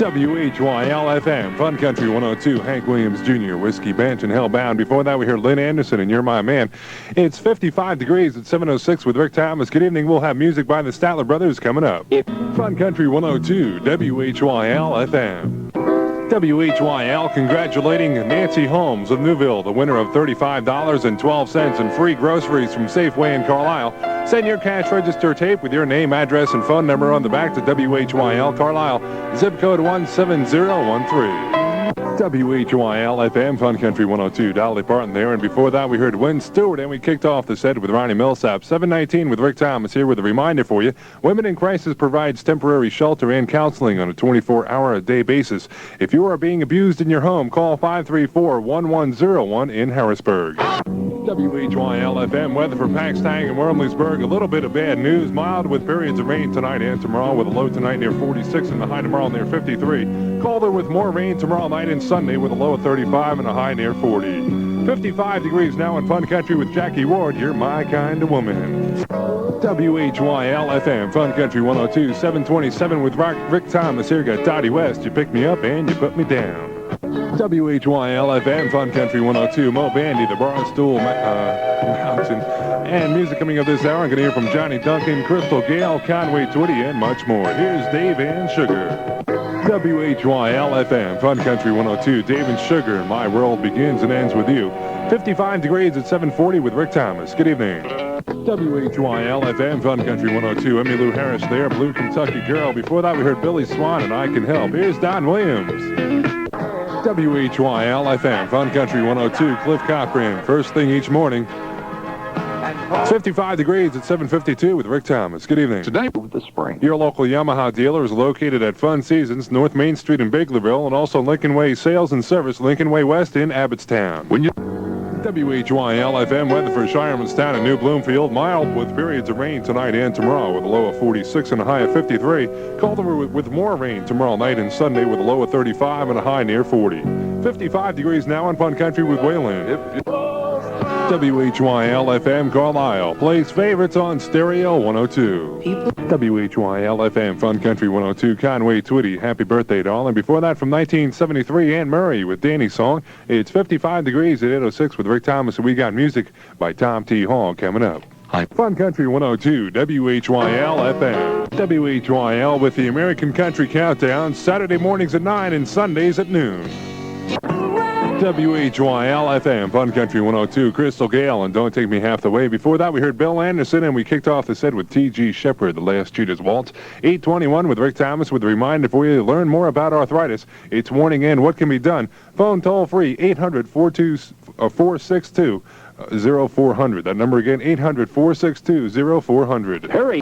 Whyl Fm Fun Country 102, Hank Williams Jr., Whiskey Bench, and Hellbound. Before that, we heard Lynn Anderson and You're My Man. It's 55 degrees at 7:06 with Rick Thomas. Good evening. We'll have music by the Statler Brothers coming up. Fun Country 102, Whyl Fm. WHYL congratulating Nancy Holmes of Newville, the winner of $35.12 and free groceries from Safeway in Carlisle. Send your cash register tape with your name, address, and phone number on the back to WHYL Carlisle, zip code 17013. WHYL FM Fun Country 102, Dolly Parton there, and before that we heard Wynn Stewart, and we kicked off the set with Ronnie Millsap. 7:19 with Rick Thomas here with a reminder for you. Women in Crisis provides temporary shelter and counseling on a 24-hour-a-day basis. If you are being abused in your home, call 534-1101 in Harrisburg. WHYL FM weather for Paxtang and Wormleysburg. A little bit of bad news. Mild with periods of rain tonight and tomorrow, with a low tonight near 46 and the high tomorrow near 53. Colder with more rain tomorrow night and Sunday with a low of 35 and a high near 40. 55 degrees now in Fun Country with Jackie Ward. You're my kind of woman. WHYL FM Fun Country 102, 727 with Rick Thomas. Here got Dottie West. You pick me up and you put me down. WHYL FM Fun Country 102, Mo Bandy, the Barstool Mountain. And music coming up this hour. I'm going to hear from Johnny Duncan, Crystal Gale, Conway Twitty, and much more. Here's Dave and Sugar. WHYL FM Fun Country 102, Dave and Sugar, My World Begins and Ends With You. 55 degrees at 7:40 with Rick Thomas. Good evening. WHYL FM Fun Country 102, Emmylou Harris there, Blue Kentucky Girl. Before that we heard Billy Swan and I Can Help. Here's Don Williams. WHYL FM Fun Country 102, Cliff Cochran, first thing each morning. It's 55 degrees at 7:52 with Rick Thomas. Good evening. Today with the spring. Your local Yamaha dealer is located at Fun Seasons, North Main Street in Bakerville, and also Lincoln Way Sales and Service, Lincoln Way West in Abbottstown. WHYL FM weather for Shiremanstown and New Bloomfield. Mild with periods of rain tonight and tomorrow with a low of 46 and a high of 53. Colder with more rain tomorrow night and Sunday with a low of 35 and a high near 40. 55 degrees now in Fun Country with Wayland. WHYL FM Carlisle plays favorites on Stereo 102. WHYL FM Fun Country 102, Conway Twitty, happy birthday, darling. Before that, from 1973, Anne Murray with Danny's Song. It's 55 degrees at 8:06 with Rick Thomas, and we got music by Tom T. Hall coming up. Hi. Fun Country 102, WHYL FM. WHYL with the American Country Countdown, Saturday mornings at 9 and Sundays at noon. WHYL FM Fun Country 102, Crystal Gale, and Don't Take Me Half the Way. Before that, we heard Bill Anderson, and we kicked off the set with T.G. Shepherd, The Last Judas Waltz. 8:21 with Rick Thomas with a reminder for you to learn more about arthritis. It's warning and what can be done. Phone toll free, 800-462-0400. That number again, 800-462-0400. Hurry!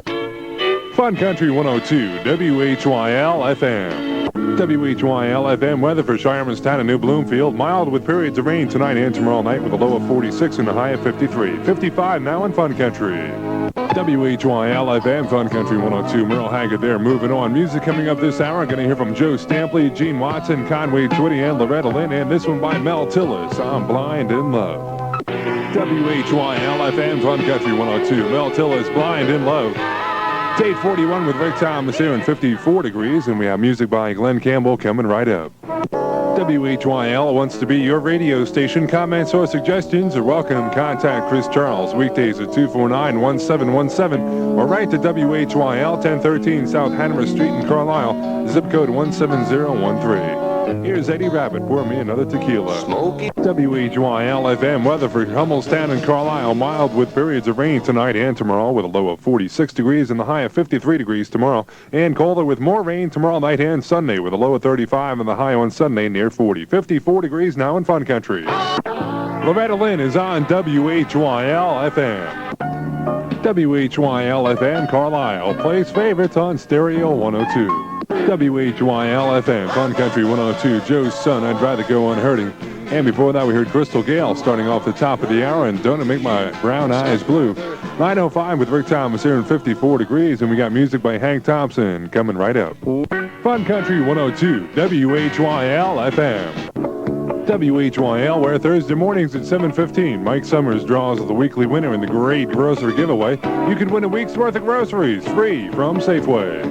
Fun Country 102, WHYL FM. WHYL FM weather for Shiremanstown and New Bloomfield. Mild with periods of rain tonight and tomorrow night with a low of 46 and a high of 53. 55 now in Fun Country. WHYL FM Fun Country 102. Merle Haggard there. Moving on. Music coming up this hour. Going to hear from Joe Stampley, Gene Watson, Conway Twitty, and Loretta Lynn. And this one by Mel Tillis, I'm Blind in Love. WHYL FM Fun Country 102. Mel Tillis, Blind in Love. It's 8:41 with Rick Thomas here in 54 degrees, and we have music by Glenn Campbell coming right up. WHYL wants to be your radio station. Comments or suggestions are welcome. Contact Chris Charles weekdays at 249-1717 or write to WHYL 1013 South Hanover Street in Carlisle, zip code 17013. Here's Eddie Rabbit, pour me another tequila. Smoky. WHYL FM weather for Hummelstown and Carlisle. Mild with periods of rain tonight and tomorrow with a low of 46 degrees and the high of 53 degrees tomorrow. And colder with more rain tomorrow night and Sunday with a low of 35 and the high on Sunday near 40. 54 degrees now in Fun Country. Loretta Lynn is on WHYL FM. WHYL FM Carlisle plays favorites on Stereo 102. WHYL FM Fun Country 102, Joe's Son, I'd Rather Go On Hurting. And before that, we heard Crystal Gale starting off the top of the hour, and Don't It Make My Brown Eyes Blue. 9:05 with Rick Thomas here in 54 degrees, and we got music by Hank Thompson coming right up. Fun Country 102, WHYL FM. WHYL, where Thursday mornings at 7:15, Mike Summers draws the weekly winner in the great grocery giveaway. You could win a week's worth of groceries free from Safeway.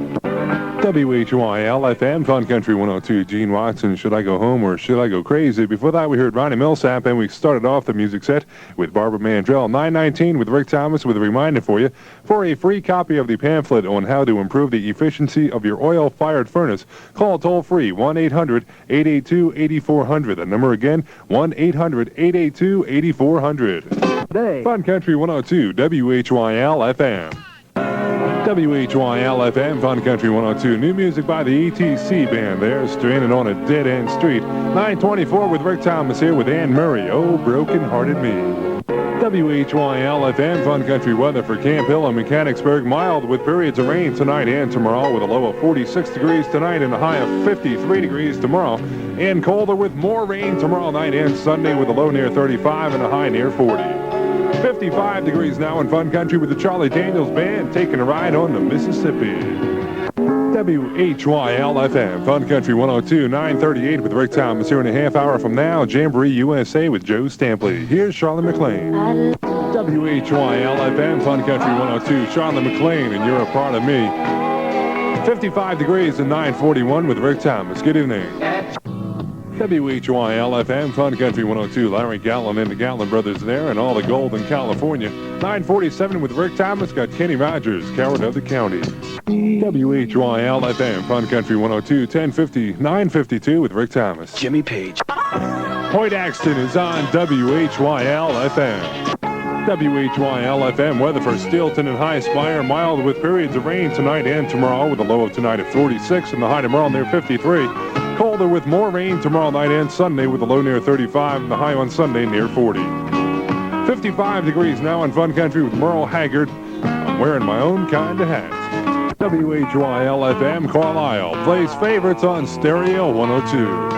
Whyl Fm Fun Country 102. Gene Watson, Should I Go Home or Should I Go Crazy? Before that, we heard Ronnie Millsap, and we started off the music set with Barbara Mandrell. 9:19 with Rick Thomas with a reminder for you. For a free copy of the pamphlet on how to improve the efficiency of your oil-fired furnace, call toll-free 1-800-882-8400. The number again, 1-800-882-8400. Fun Country 102, Whyl FM. Whyl Fm Fun Country 102. New music by the ETC Band there, stranded on a dead-end street. 9:24 with Rick Thomas here with Ann Murray. Oh, broken-hearted me. Whyl Fm Fun Country weather for Camp Hill and Mechanicsburg. Mild with periods of rain tonight and tomorrow, with a low of 46 degrees tonight and a high of 53 degrees tomorrow. And colder with more rain tomorrow night and Sunday, with a low near 35 and a high near 40. 55 degrees now in Fun Country with the Charlie Daniels Band taking a ride on the Mississippi. Whyl FM Fun Country 102, 9:38 with Rick Thomas here in a half hour from now. Jamboree USA with Joe Stampley. Here's Charlotte McLean. Whyl FM Fun Country 102, Charlotte McLean, and you're a part of me. 55 degrees and 9:41 with Rick Thomas. Good evening. Whyl FM Fun Country 102. Larry Gatlin and the Gatlin brothers there, and all the gold in California. 9:47 with Rick Thomas. Got Kenny Rogers, Coward of the County. Whyl FM Fun Country 102. 10:50, 9:52 with Rick Thomas. Jimmy Page. Hoyt Axton is on Whyl FM. Whyl FM weather for Steelton and High Spire. Mild with periods of rain tonight and tomorrow, with a low of tonight of 46 and the high tomorrow near 53. Colder with more rain tomorrow night and Sunday, with a low near 35 and the high on Sunday near 40. 55 degrees now in Fun Country with Merle Haggard. I'm wearing my own kind of hat. Whyl FM Carlisle plays favorites on Stereo 102.